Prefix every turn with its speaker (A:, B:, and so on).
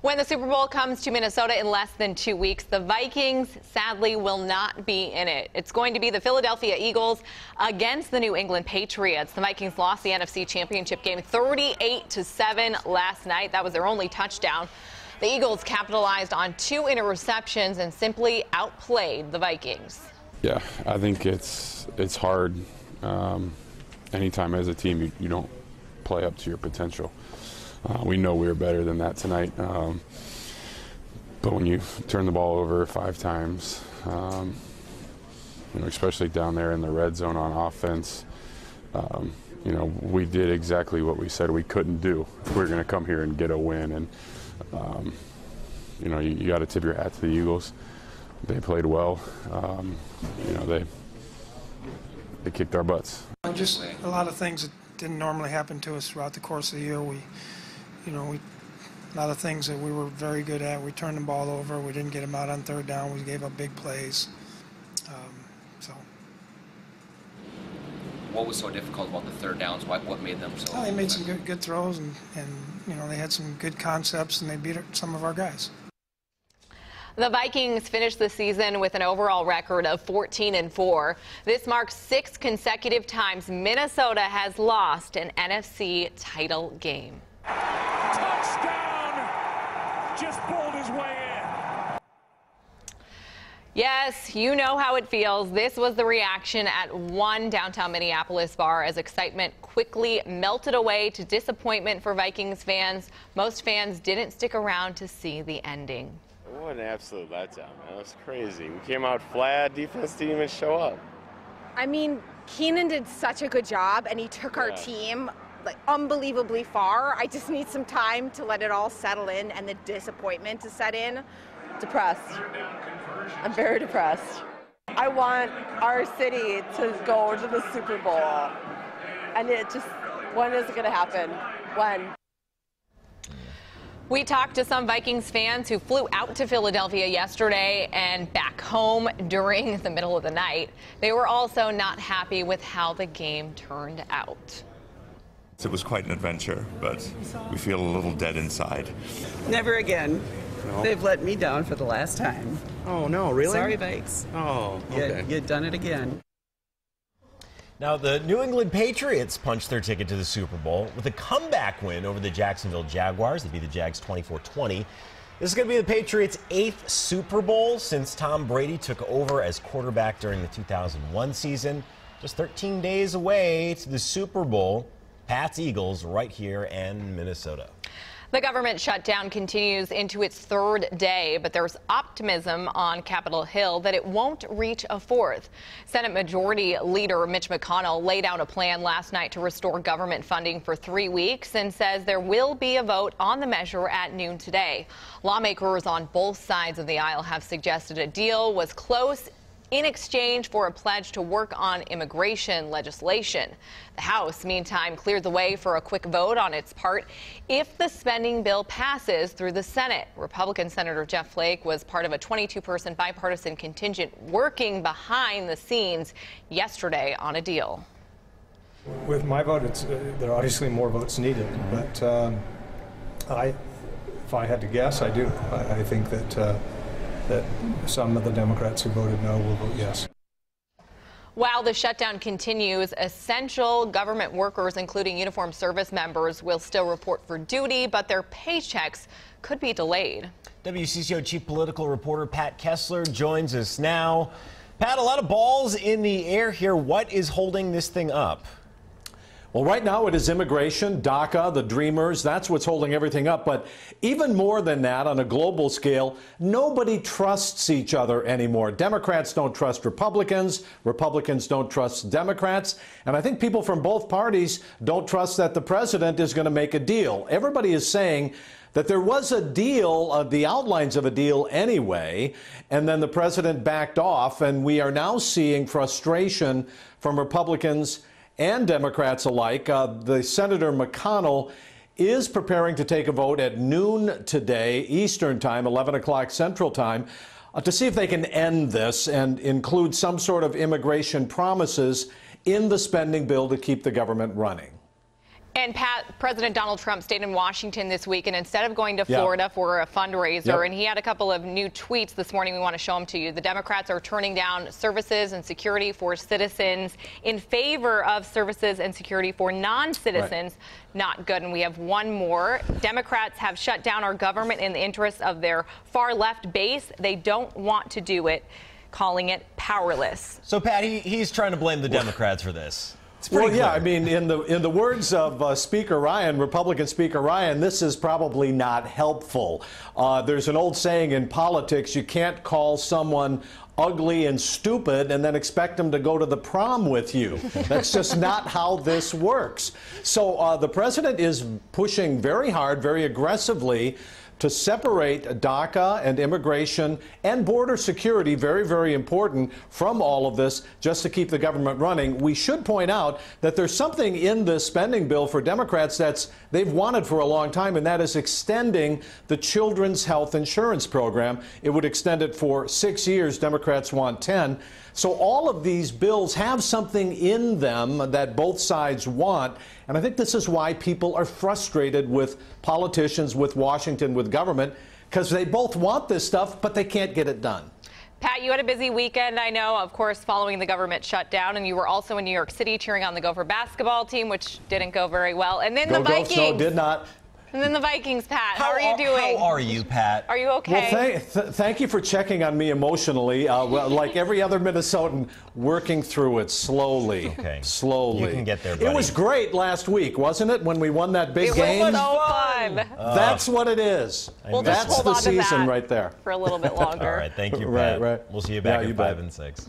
A: When the Super Bowl comes to Minnesota in less than 2 weeks, the Vikings sadly will not be in it. It's going to be the Philadelphia Eagles against the New England Patriots. The Vikings lost the NFC Championship game 38-7 last night. That was their only touchdown. The Eagles capitalized on 2 interceptions and simply outplayed the Vikings.
B: Yeah, I think it's hard. Anytime as a team you don't play up to your potential. We know we were better than that tonight, but when you turn the ball over 5 times, especially down there in the red zone on offense, we did exactly what we said we couldn't do. We're going to come here and get a win, and you got to tip your hat to the Eagles. They played well. They kicked our butts.
C: Just a lot of things that didn't normally happen to us throughout the course of the year. A lot of things that we were very good at. We turned the ball over. We didn't get them out on 3rd down. We gave up big plays.
D: What was so difficult about the 3rd downs? What made them so?
C: They made some good throws, and they had some good concepts, and they beat some of our guys.
A: The Vikings finished the season with an overall record of 14-4. This marks 6 consecutive times Minnesota has lost an NFC title game.
E: Touchdown! Just pulled his way in.
A: Yes, you know how it feels. This was the reaction at one downtown Minneapolis bar as excitement quickly melted away to disappointment for Vikings fans. Most fans didn't stick around to see the ending.
F: What an absolute letdown, man. That was crazy. We came out flat. Defense didn't even show up.
G: I mean, Keenan did such a good job, and he took our team unbelievably far. I just need some time to let it all settle in and the disappointment to set in.
H: Depressed. I'm very depressed. I want our city to go to the Super Bowl. And when is it going to happen? When?
A: We talked to some Vikings fans who flew out to Philadelphia yesterday and back home during the middle of the night. They were also not happy with how the game turned out.
I: It was quite an adventure, but we feel a little dead inside.
J: Never again.
I: No?
J: They've let me down for the last time.
I: Oh, no, really?
J: Sorry, Vikes.
I: Oh, okay.
J: You've done it again.
K: Now, the New England Patriots punched their ticket to the Super Bowl with a comeback win over the Jacksonville Jaguars. They beat the Jags 24-20. This is going to be the Patriots' 8th Super Bowl since Tom Brady took over as quarterback during the 2001 season. Just 13 days away to the Super Bowl. Pats Eagles right here in Minnesota.
A: The government shutdown continues into its 3rd day, but there's optimism on Capitol Hill that it won't reach a 4th. Senate Majority Leader Mitch McConnell laid out a plan last night to restore government funding for 3 weeks and says there will be a vote on the measure at noon today. Lawmakers on both sides of the aisle have suggested a deal was close in exchange for a pledge to work on immigration legislation. The House, meantime, cleared the way for a quick vote on its part if the spending bill passes through the Senate. Republican Senator Jeff Flake was part of a 22-person bipartisan contingent working behind the scenes yesterday on a deal.
L: With my vote, there are obviously more votes needed, but if I had to guess, I do. I think that some of the Democrats who voted no will vote yes.
A: While the shutdown continues, essential government workers, including uniformed service members, will still report for duty, but their paychecks could be delayed.
K: WCCO Chief Political Reporter Pat Kessler joins us now. Pat, a lot of balls in the air here. What is holding this thing up?
M: Well, right now it is immigration, DACA, the Dreamers. That's what's holding everything up. But even more than that, on a global scale, nobody trusts each other anymore. Democrats don't trust Republicans. Republicans don't trust Democrats. And I think people from both parties don't trust that the president is going to make a deal. Everybody is saying that there was a deal, the outlines of a deal anyway, and then the president backed off. And we are now seeing frustration from Republicans and Democrats alike. The Senator McConnell is preparing to take a vote at noon today, Eastern Time, 11 o'clock Central Time, to see if they can end this and include some sort of immigration promises in the spending bill to keep the government running.
A: And Pat, President Donald Trump stayed in Washington this week, and instead of going to Florida for a fundraiser, and he had a couple of new tweets this morning. We want to show them to you. The Democrats are turning down services and security for citizens in favor of services and security for non-citizens. Not good. And we have one more. Democrats have shut down our government in the interests of their far left base. They don't want to do it, calling it powerless.
K: So, Pat, he's trying to blame the Democrats for this.
M: Well, yeah, I mean, in the words of Speaker Ryan, Republican Speaker Ryan, this is probably not helpful. There's an old saying in politics, you can't call someone ugly and stupid and then expect them to go to the prom with you. That's just not how this works. So the president is pushing very hard, very aggressively to separate DACA and immigration and border security, very, very important, from all of this, just to keep the government running. We should point out that there's something in this spending bill for Democrats they've wanted for a long time, and that is extending the Children's Health Insurance Program. It would extend it for 6 years. Democrats want 10. So all of these bills have something in them that both sides want. And I think this is why people are frustrated with politicians, with Washington, with government, because they both want this stuff, but they can't get it done.
A: Pat, you had a busy weekend, I know, of course, following the government shutdown, and you were also in New York City cheering on the Gopher basketball team, which didn't go very well. And then the Vikings.
M: No, did not.
A: And then the Vikings, Pat. How are you doing?
K: How are you, Pat?
A: Are you okay?
M: Well, thank you for checking on me emotionally. Well, like every other Minnesotan, working through it slowly.
K: Okay.
M: Slowly.
K: You can get there, buddy.
M: It was great last week, wasn't it, when we won that big game?
A: It was so fun.
M: That's what it is.
A: We'll just
M: That's
A: hold
M: the
A: on to
M: season
A: that
M: right there.
A: For a little bit longer.
K: All right. Thank you, Pat.
M: Right.
K: We'll see you back at 5
M: bet.
K: and 6.